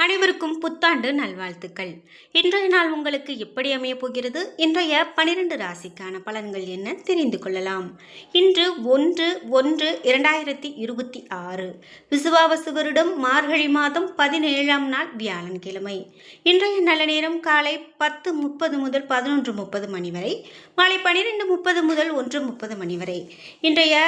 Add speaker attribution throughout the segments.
Speaker 1: அனைவருக்கும் புத்தாண்டு நல்வாழ்த்துக்கள். இன்றைய நாள் உங்களுக்கு எப்படி அமைய போகிறது? இன்றைய 12 ராசிக்கான பலன்கள் என்ன தெரிந்து கொள்ளலாம். இன்று 1/1/2026 விசுவாவசு வருடம் மார்கழி மாதம் 17ஆம் நாள் வியாழன்கிழமை. இன்றைய நல்ல நேரம் காலை 10:30 முதல் 11:30 மணி வரை, மாலை 12:30 முதல் 1:30 மணி வரை. இன்றைய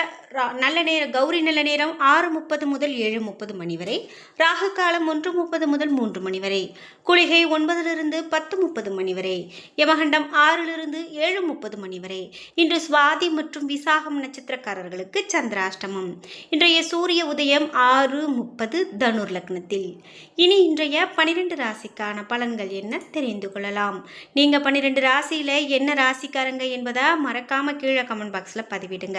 Speaker 1: நல்ல நேரம் கௌரி நல்ல நேரம் 6:30 முதல் 7:30 மணி வரை, ராகு காலம் 1:30 முதல் 3 மணி வரை, குளிகை 9 10:30 மணி வரை, யமகண்டம் 6 7:30 மணி வரை. இன்று சுவாதி மற்றும் விசாகம் நட்சத்திரக்காரர்களுக்கு சந்திராஷ்டமம். இன்றைய சூரிய உதயம் 6:30 தனுர் லக்னத்தில். இனி இன்றைய 12 ராசிக்கான பலன்கள் என்ன தெரிந்து கொள்ளலாம். நீங்க 12 ராசியில என்ன ராசிக்காரங்க என்பதை மறக்காம கீழே கமெண்ட் பாக்ஸ்ல பதிவிடுங்க.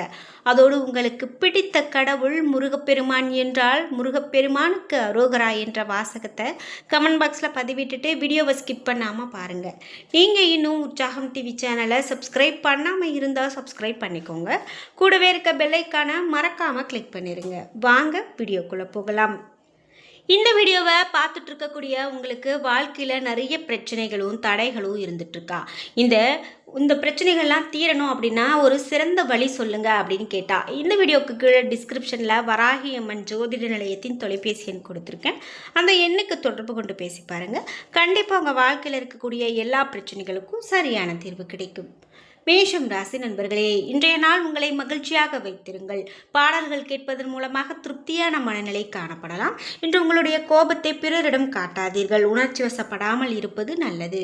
Speaker 1: அதோடு உங்களுக்கு பிடித்த கடவுள் முருகப்பெருமான் என்றால் முருகப்பெருமானுக்கு அரோகரா என்ற வாசகத்தை கமெண்ட் பாக்ஸில் பதிவிட்டுட்டு வீடியோவை ஸ்கிப் பண்ணாமல் பாருங்கள். நீங்கள் இன்னும் உற்சாகம் டிவி சேனலை சப்ஸ்கிரைப் பண்ணாமல் இருந்தால் சப்ஸ்கிரைப் பண்ணிக்கோங்க. கூடவே இருக்க பெல்லைக்கான மறக்காமல் கிளிக் பண்ணிடுங்க. வாங்க வீடியோக்குள்ளே போகலாம். இந்த வீடியோவை பார்த்துட்டு இருக்கக்கூடிய உங்களுக்கு வாழ்க்கையில் நிறைய பிரச்சனைகளும் தடைகளும் இருந்துட்டுருக்கா. இந்த பிரச்சனைகள்லாம் தீரணும் அப்படின்னா ஒரு சிறந்த வழி சொல்லுங்க அப்படின்னு கேட்டா, இந்த வீடியோவுக்கு கீழே டிஸ்கிரிப்ஷனில் வராகி அம்மன் ஜோதிட நிலையத்தின் தொலைபேசி எண் கொடுத்துருக்கேன். அந்த எண்ணுக்கு தொடர்பு கொண்டு பேசி பாருங்கள். கண்டிப்பாக உங்கள் வாழ்க்கையில் இருக்கக்கூடிய எல்லா பிரச்சனைகளுக்கும் சரியான தீர்வு கிடைக்கும். மேஷம் ராசி நண்பர்களே, இன்றைய நாள் உங்களை மகிழ்ச்சியாக வைத்திருங்கள். பாடல்கள் கேட்பதன் மூலமாக திருப்தியான மனநிலை காணப்படலாம். இன்று உங்களுடைய கோபத்தை பிறரிடம் காட்டாதீர்கள். உணர்ச்சி வசப்படாமல் இருப்பது நல்லது.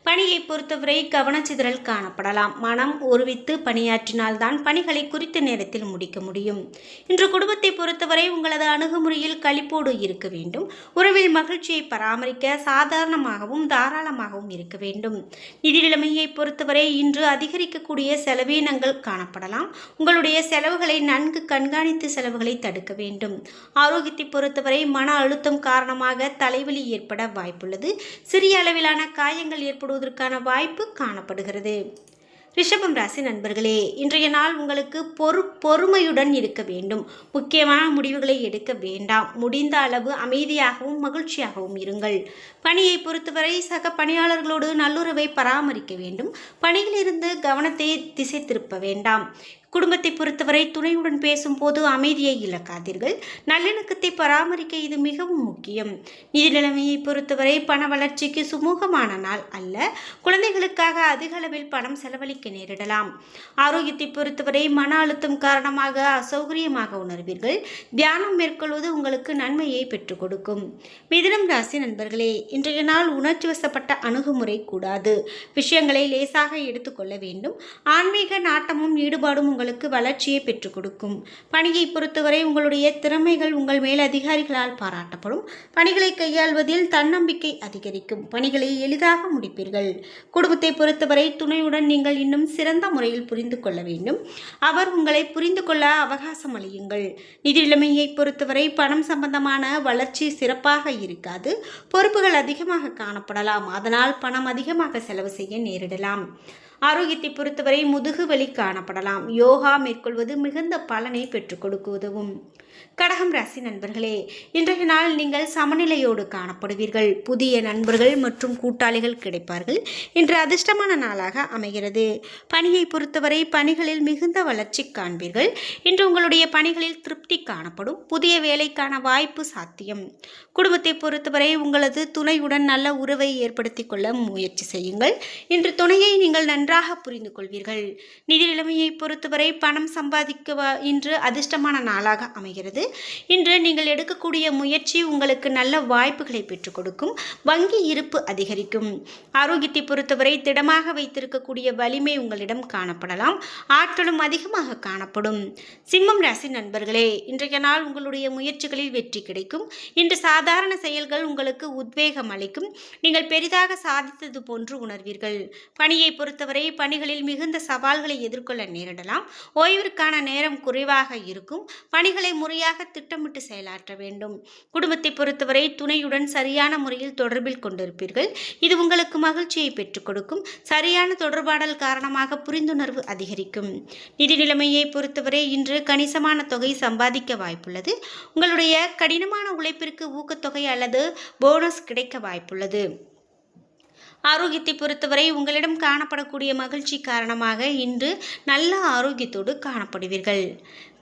Speaker 1: பணியை பொறுத்தவரை கவனச்சிதறல் காணப்படலாம். மனம் ஒருவித்து பணியாற்றினால்தான் பணிகளை குறித்த நேரத்தில் முடிக்க முடியும். இன்று குடும்பத்தை பொறுத்தவரை உங்களது அணுகுமுறையில் களிப்போடு இருக்க வேண்டும். உறவில் மகிழ்ச்சியை பராமரிக்க சாதாரணமாகவும் தாராளமாகவும் இருக்க வேண்டும். நிதி நிலைமையை பொறுத்தவரை இன்று அதிகரிக்கக்கூடிய செலவீனங்கள் காணப்படலாம். உங்களுடைய செலவுகளை நன்கு கண்காணித்து செலவுகளை தடுக்க வேண்டும். ஆரோக்கியத்தை பொறுத்தவரை மன அழுத்தம் காரணமாக தலைவலி ஏற்பட வாய்ப்புள்ளது. சிறிய அளவிலான காயங்கள் ஏற்படுவதற்கான வாய்ப்பு காணப்படுகிறது. ரிஷபம் ராசி நண்பர்களே, இன்றைய நாள் உங்களுக்கு பொறுமையுடன் இருக்க வேண்டும். முக்கியமான முடிவுகளை எடுக்க வேண்டாம். முடிந்த அளவு அமைதியாகவும் மகிழ்ச்சியாகவும் இருங்கள். பணியை பொறுத்தவரை சக பணியாளர்களோடு நல்லுறவை பராமரிக்க வேண்டும். பணியிலிருந்து கவனத்தை திசை திருப்ப வேண்டாம். குடும்பத்தை பொறுத்தவரை துணையுடன் பேசும்போது அமைதியை இழக்காதீர்கள். நல்லிணக்கத்தை பராமரிக்க இது மிகவும் முக்கியம். நிதி நிலைமையை பொறுத்தவரை பண வளர்ச்சிக்கு சுமூகமான நாள் அல்ல. குழந்தைகளுக்காக அதிக அளவில் பணம் செலவழிக்க நேரிடலாம். ஆரோக்கியத்தை பொறுத்தவரை மன அழுத்தம் காரணமாக அசௌகரியமாக உணர்வீர்கள். தியானம் மேற்கொள்வது உங்களுக்கு நன்மையை பெற்றுக் கொடுக்கும். மிதுனம் ராசி நண்பர்களே, இன்றைய நாள் உணர்ச்சி வசப்பட்ட அணுகுமுறை கூடாது. விஷயங்களை லேசாக எடுத்துக்கொள்ள வேண்டும். ஆன்மீக நாட்டமும் ஈடுபாடும் உங்களுக்கு வளர்ச்சியை பெற்றுக் கொடுக்கும். பணியை பொறுத்தவரை உங்களுடைய திறமைகள் உங்கள் மேல் அதிகாரிகளால் பாராட்டப்படும். பணிகளை கையாள்வதில் தன்னம்பிக்கை அதிகரிக்கும். பணிகளை எளிதாக முடிப்பீர்கள். குடும்பத்தை பொறுத்தவரை துணையுடன் நீங்கள் இன்னும் சிறந்த முறையில் புரிந்து கொள்ள வேண்டும். அவர் உங்களை புரிந்து கொள்ள அவகாசம் அளியுங்கள். நிதி நிலைமையை பொறுத்தவரை பணம் சம்பந்தமான வளர்ச்சி சிறப்பாக இருக்காது. பொறுப்புகள் அதிகமாக காணப்படலாம். அதனால் பணம் அதிகமாக செலவு செய்ய நேரிடலாம். ஆரோக்கியத்தை பொறுத்தவரை முதுகு வலி காணப்படலாம். யோகா மேற்கொள்வது மிகுந்த பலனை பெற்றுக் கொடுக்க உதவும். கடகம் ராசி நண்பர்களே, இன்றைய நாள் நீங்கள் சமநிலையோடு காணப்படுவீர்கள். புதிய நண்பர்கள் மற்றும் கூட்டாளிகள் கிடைப்பார்கள். இன்று அதிர்ஷ்டமான நாளாக அமைகிறது. பணியை பொறுத்தவரை பணிகளில் மிகுந்த வளர்ச்சி காண்பீர்கள். இன்று உங்களுடைய பணிகளில் திருப்தி காணப்படும். புதிய வேலைக்கான வாய்ப்பு சாத்தியம். குடும்பத்தை பொறுத்தவரை உங்களது துணையுடன் நல்ல உறவை ஏற்படுத்தி கொள்ள முயற்சி செய்யுங்கள். இன்று துணையை நீங்கள் நன்றாக புரிந்து கொள்வீர்கள். நிதி நிலைமையை பொறுத்தவரை பணம் சம்பாதிக்க இன்று அதிர்ஷ்டமான நாளாக அமைகிறது. இன்று நீங்கள் எடுக்கக்கூடிய முயற்சி உங்களுக்கு நல்ல வாய்ப்புகளை பெற்றுக் கொடுக்கும். வங்கி இருப்பு அதிகரிக்கும். ஆரோக்கியத்தை பொறுத்தவரை திடமாக வைத்திருக்கக்கூடிய வலிமை உங்களிடம் காணப்படலாம். ஆற்றலும் அதிகமாக காணப்படும். சிம்மம் ராசி நண்பர்களே, இன்றைய நாள் உங்களுடைய முயற்சிகளில் வெற்றி கிடைக்கும். இன்று சாதாரண செயல்கள் உங்களுக்கு உத்வேகம் அளிக்கும். நீங்கள் பெரிதாக சாதித்தது போன்று உணர்வீர்கள். பணியை பொறுத்தவரை பணிகளில் மிகுந்த சவால்களை எதிர்கொள்ள நேரிடலாம். ஓய்விற்கான நேரம் குறைவாக இருக்கும். பணிகளை முறையாக சரியாக திட்டமிட்டு செயலாற்ற வேண்டும். குடும்பத்தை பொறுத்தவரை துணையுடன் சரியான முறையில் தொடர்பில் கொண்டிருப்பீர்கள். இது உங்களுக்கு மகிழ்ச்சியை பெற்றுக் கொடுக்கும். சரியான தொடர்பாடல் காரணமாக புரிந்துணர்வு அதிகரிக்கும். நிதி நிலைமையை பொறுத்தவரை இன்று கணிசமான தொகை சம்பாதிக்க வாய்ப்புள்ளது. உங்களுடைய கடினமான உழைப்பிற்கு ஊக்கத்தொகை அல்லது போனஸ் கிடைக்க வாய்ப்புள்ளது. ஆரோக்கியத்தை பொறுத்தவரை உங்களிடம் காணப்படக்கூடிய மகிழ்ச்சி காரணமாக இன்று நல்ல ஆரோக்கியத்தோடு காணப்படுவீர்கள்.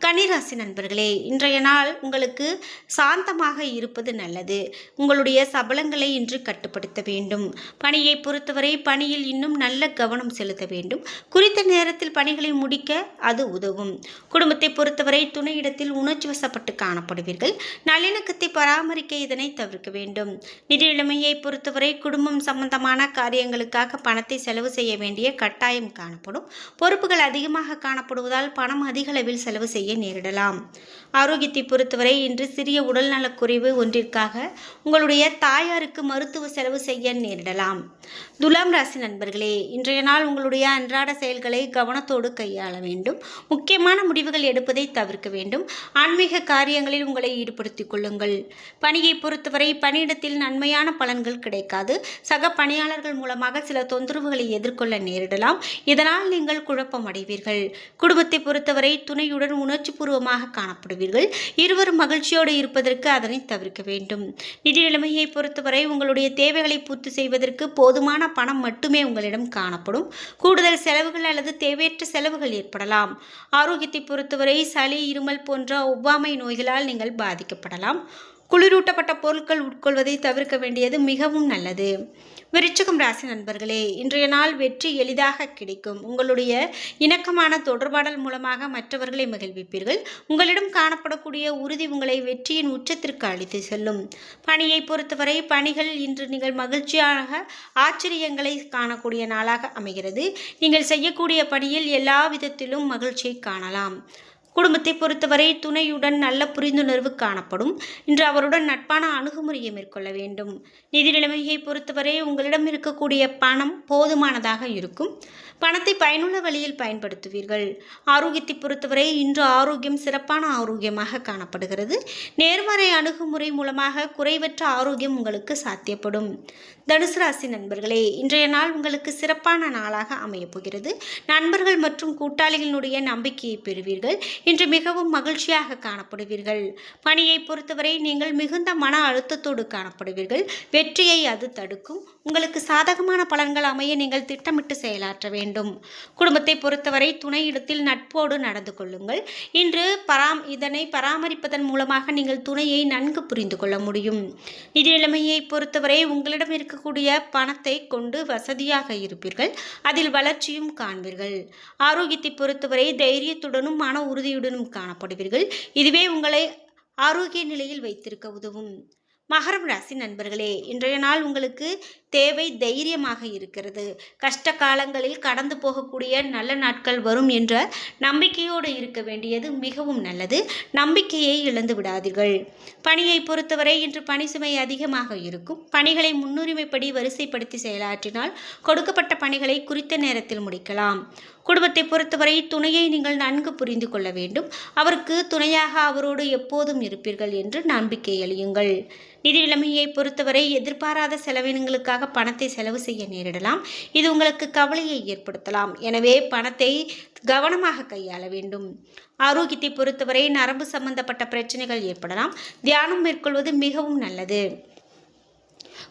Speaker 1: கன்னிராசி நண்பர்களே, இன்றைய நாள் உங்களுக்கு சாந்தமாக இருப்பது நல்லது. உங்களுடைய சபலங்களை இன்று கட்டுப்படுத்த வேண்டும். பணியை பொறுத்தவரை பணியில் இன்னும் நல்ல கவனம் செலுத்த வேண்டும். குறித்த நேரத்தில் பணிகளை முடிக்க அது உதவும். குடும்பத்தை பொறுத்தவரை துணையிடத்தில் உணர்ச்சி வசப்பட்டு காணப்படுவீர்கள். நல்லிணக்கத்தை பராமரிக்க இதனை தவிர்க்க வேண்டும். நிதி நிலைமையை பொறுத்தவரை குடும்பம் சம்பந்தமான காரியங்களுக்காக பணத்தை செலவு செய்ய வேண்டிய கட்டாயம் காணப்படும். பொறுப்புகள் அதிகமாக காணப்படுவதால் பணம் அதிக அளவில் செலவு செய்ய நேரிடலாம். ஆரோக்கியத்தை பொறுத்தவரை இன்று சிறிய உடல்நலக்குறைவு ஒன்றிற்காக உங்களுடைய தாயாருக்கு மருத்துவ செலவு செய்ய நேரிடலாம். துலாம் ராசி நண்பர்களே, இன்றைய நாள் உங்களுடைய அன்றாட செயல்களை கவனத்தோடு கையாள வேண்டும். முக்கியமான முடிவுகள் எடுப்பதை தவிர்க்க வேண்டும். ஆன்மீக காரியங்களில் உங்களை ஈடுபடுத்திக் கொள்ளுங்கள். பணியை பொறுத்தவரை பணியிடத்தில் நன்மையான பலன்கள் கிடைக்காது. சக பணியாளர்கள் மூலமாக சில தொந்தரவுகளை எதிர்கொள்ள நேரிடலாம். இதனால் நீங்கள் குழப்பம் அடைவீர்கள். குடும்பத்தை பொறுத்தவரை துணையுடன் உணர்ச்சிபூர்வமாக காணப்படுவீர்கள். இருவரும் மகிழ்ச்சியோடு இருப்பதற்கு அதனை தவிர்க்க வேண்டும். நிதி நிலைமையை பொறுத்தவரை உங்களுடைய தேவைகளை பூர்த்தி செய்வதற்கு போதுமான பணம் மட்டுமே உங்களிடம் காணப்படும். கூடுதல் செலவுகள் அல்லது தேவையற்ற செலவுகள் ஏற்படலாம். ஆரோக்கியத்தை பொறுத்தவரை சளி, இருமல் போன்ற ஒவ்வாமை நோய்களால் நீங்கள் பாதிக்கப்படலாம். குளிரூட்டப்பட்ட பொருட்கள் உட்கொள்வதை தவிர்க்க வேண்டியது மிகவும் நல்லது. விருச்சிகம் ராசி நண்பர்களே, இன்றைய நாள் வெற்றி எளிதாக கிடைக்கும். உங்களுடைய இணக்கமான தொடர்பாடல் மூலமாக மற்றவர்களை மகிழ்விப்பீர்கள். உங்களிடம் காணப்படக்கூடிய உறுதி உங்களை வெற்றியின் உச்சத்திற்கு அழைத்து செல்லும். பணியை பொறுத்தவரை பணிகள் இன்று நீங்கள் மகிழ்ச்சியாக ஆச்சரியங்களை காணக்கூடிய நாளாக அமைகிறது. நீங்கள் செய்யக்கூடிய பணியில் எல்லா விதத்திலும் மகிழ்ச்சியை காணலாம். குடும்பத்தை பொறுத்தவரை துணையுடன் நல்ல புரிந்துணர்வு காணப்படும். இன்று அவருடன் நட்பான அணுகுமுறையை மேற்கொள்ள வேண்டும். நிதி நிலைமையை பொறுத்தவரை உங்களிடம் இருக்கக்கூடிய பணம் போதுமானதாக இருக்கும். பணத்தை பயனுள்ள வழியில் பயன்படுத்துவீர்கள். ஆரோக்கியத்தை பொறுத்தவரை இன்று ஆரோக்கியம் சிறப்பான ஆரோக்கியமாக காணப்படுகிறது. நேர்மறை அணுகுமுறை மூலமாக குறைவற்ற ஆரோக்கியம் உங்களுக்கு சாத்தியப்படும். தனுசு ராசி நண்பர்களே, இன்றைய நாள் உங்களுக்கு சிறப்பான நாளாக அமையப்போகிறது. நண்பர்கள் மற்றும் கூட்டாளிகளுடைய நம்பிக்கையை பெறுவீர்கள். இன்று மிகவும் மகிழ்ச்சியாக காணப்படுவீர்கள். பணியை பொறுத்தவரை நீங்கள் மிகுந்த மன அழுத்தத்தோடு காணப்படுவீர்கள். வெற்றியை அது தடுக்கும். உங்களுக்கு சாதகமான பலன்கள் அமைய நீங்கள் திட்டமிட்டு செயலாற்ற வேண்டும். குடும்பத்தை பொறுத்தவரை துணையிடத்தில் நட்போடு நடந்து கொள்ளுங்கள். இன்று இதனை பராமரிப்பதன் மூலமாக நீங்கள் துணையை நன்கு புரிந்து கொள்ள முடியும். நிதி நிலைமையை பொறுத்தவரை உங்களிடம் இருக்கக்கூடிய பணத்தை கொண்டு வசதியாக இருப்பீர்கள். அதில் வளர்ச்சியும் காண்பீர்கள். ஆரோக்கியத்தை பொறுத்தவரை தைரியத்துடனும் மன உறுதியுடனும் காணப்படுவீர்கள். இதுவே உங்களை ஆரோக்கிய நிலையில் வைத்திருக்க உதவும். மகரம் ராசி நண்பர்களே, இன்றைய நாள் உங்களுக்கு தேவை தைரியமாக இருக்கிறது. கஷ்ட காலங்களில் கடந்து போகக்கூடிய நல்ல நாட்கள் வரும் என்ற நம்பிக்கையோடு இருக்க வேண்டியது மிகவும் நல்லது. நம்பிக்கையை இழந்து விடாதீர்கள். பணியை பொறுத்தவரை இன்று பணி சுமை அதிகமாக இருக்கும். பணிகளை முன்னுரிமைப்படி வரிசைப்படுத்தி செயலாற்றினால் கொடுக்கப்பட்ட பணிகளை குறித்த நேரத்தில் முடிக்கலாம். குடும்பத்தை பொறுத்தவரை துணையை நீங்கள் நன்கு புரிந்து கொள்ள வேண்டும். அவருக்கு துணையாக அவரோடு எப்போதும் இருப்பீர்கள் என்று நம்பிக்கை அளியுங்கள். நிதி நிலைமையை பொறுத்தவரை எதிர்பாராத செலவினங்களுக்காக பணத்தை செலவு செய்ய நேரிடலாம். இது உங்களுக்கு கவலையை ஏற்படுத்தலாம். எனவே பணத்தை கவனமாக கையாள வேண்டும். ஆரோக்கியத்தை பொறுத்தவரை நரம்பு சம்பந்தப்பட்ட பிரச்சனைகள் ஏற்படலாம். தியானம் மேற்கொள்வது மிகவும் நல்லது.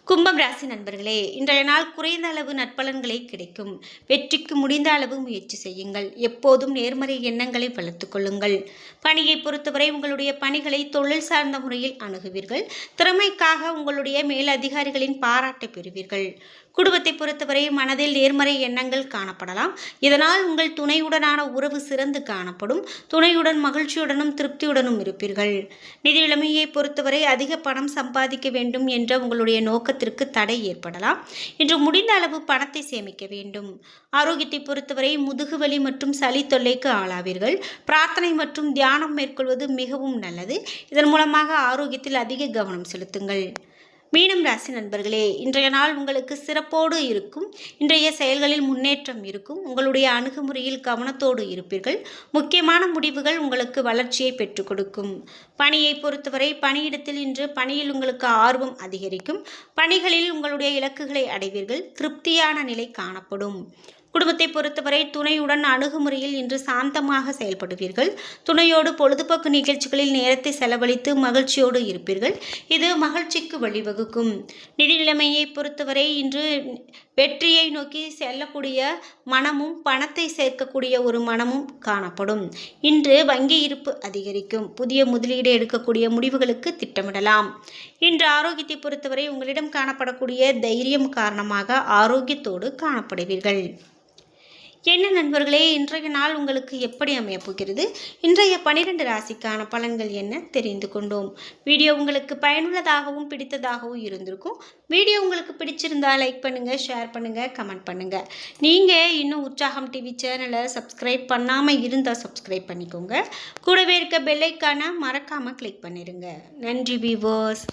Speaker 1: கும்பம் ராசி நண்பர்களே, இன்றைய நாள் குறைந்த அளவு நற்பலன்களை கிடைக்கும். வெற்றிக்கு முடிந்த அளவு முயற்சி செய்யுங்கள். எப்போதும் நேர்மறை எண்ணங்களை வளர்த்துக் கொள்ளுங்கள். பணியை பொறுத்தவரை உங்களுடைய பணிகளை தொழில் சார்ந்த முறையில் அணுகுவீர்கள். திறமைக்காக உங்களுடைய மேலதிகாரிகளின் பாராட்டை பெறுவீர்கள். குடும்பத்தை பொறுத்தவரை மனதில் நேர்மறை எண்ணங்கள் காணப்படலாம். இதனால் உங்கள் துணையுடனான உறவு சிறந்து காணப்படும். துணையுடன் மகிழ்ச்சியுடனும் திருப்தியுடனும் இருப்பீர்கள். நிதி நிலைமையை பொறுத்தவரை அதிக பணம் சம்பாதிக்க வேண்டும் என்ற உங்களுடைய நோக்கத்திற்கு தடை ஏற்படலாம். இன்று முடிந்த அளவு பணத்தை சேமிக்க வேண்டும். ஆரோக்கியத்தை பொறுத்தவரை முதுகுவலி மற்றும் சளி தொல்லைக்கு ஆளாவீர்கள். பிரார்த்தனை மற்றும் தியானம் மேற்கொள்வது மிகவும் நல்லது. இதன் மூலமாக ஆரோக்கியத்தில் அதிக கவனம் செலுத்துங்கள். மீனம் ராசி நண்பர்களே, இன்றைய நாள் உங்களுக்கு சிறப்போடு இருக்கும். இன்றைய செயல்களில் முன்னேற்றம் இருக்கும். உங்களுடைய அணுகுமுறையில் கவனத்தோடு இருப்பீர்கள். முக்கியமான முடிவுகள் உங்களுக்கு வளர்ச்சியை பெற்றுக் கொடுக்கும். பணியை பொறுத்தவரை பணியிடத்தில் இன்று பணியில் உங்களுக்கு ஆர்வம் அதிகரிக்கும். பணிகளில் உங்களுடைய இலக்குகளை அடைவீர்கள். திருப்தியான நிலை காணப்படும். குடும்பத்தை பொறுத்தவரை துணையுடன் அணுகுமுறையில் இன்று சாந்தமாக செயல்படுவீர்கள். துணையோடு பொழுதுபோக்கு நிகழ்ச்சிகளில் நேரத்தை செலவழித்து மகிழ்ச்சியோடு இருப்பீர்கள். இது மகிழ்ச்சிக்கு வழிவகுக்கும். நிதி நிலைமையை பொறுத்தவரை இன்று வெற்றியை நோக்கி செல்லக்கூடிய மனமும் பணத்தை சேர்க்கக்கூடிய ஒரு மனமும் காணப்படும். இன்று வங்கி இருப்பு அதிகரிக்கும். புதிய முதலீடு எடுக்கக்கூடிய முடிவுகளுக்கு திட்டமிடலாம். இன்று ஆரோக்கியத்தை பொறுத்தவரை உங்களிடம் காணப்படக்கூடிய தைரியம் காரணமாக ஆரோக்கியத்தோடு காணப்படுவீர்கள். என்ன நண்பர்களே, இன்றைய நாள் உங்களுக்கு எப்படி அமையப் போகிறது? இன்றைய 12 ராசிக்கான பலன்கள் என்ன தெரிந்து கொண்டோம். வீடியோ உங்களுக்கு பயனுள்ளதாகவும் பிடித்ததாகவும் இருந்திருக்கும். வீடியோ உங்களுக்கு பிடிச்சிருந்தா லைக் பண்ணுங்கள், ஷேர் பண்ணுங்கள், கமெண்ட் பண்ணுங்கள். நீங்கள் இன்னும் உற்சாகம் டிவி சேனலை சப்ஸ்கிரைப் பண்ணாமல் இருந்தால் சப்ஸ்கிரைப் பண்ணிக்கோங்க. கூடவே இருக்க பெல் ஐக்கானை மறக்காமல் கிளிக் பண்ணிடுங்க. நன்றி வீவர்ஸ்.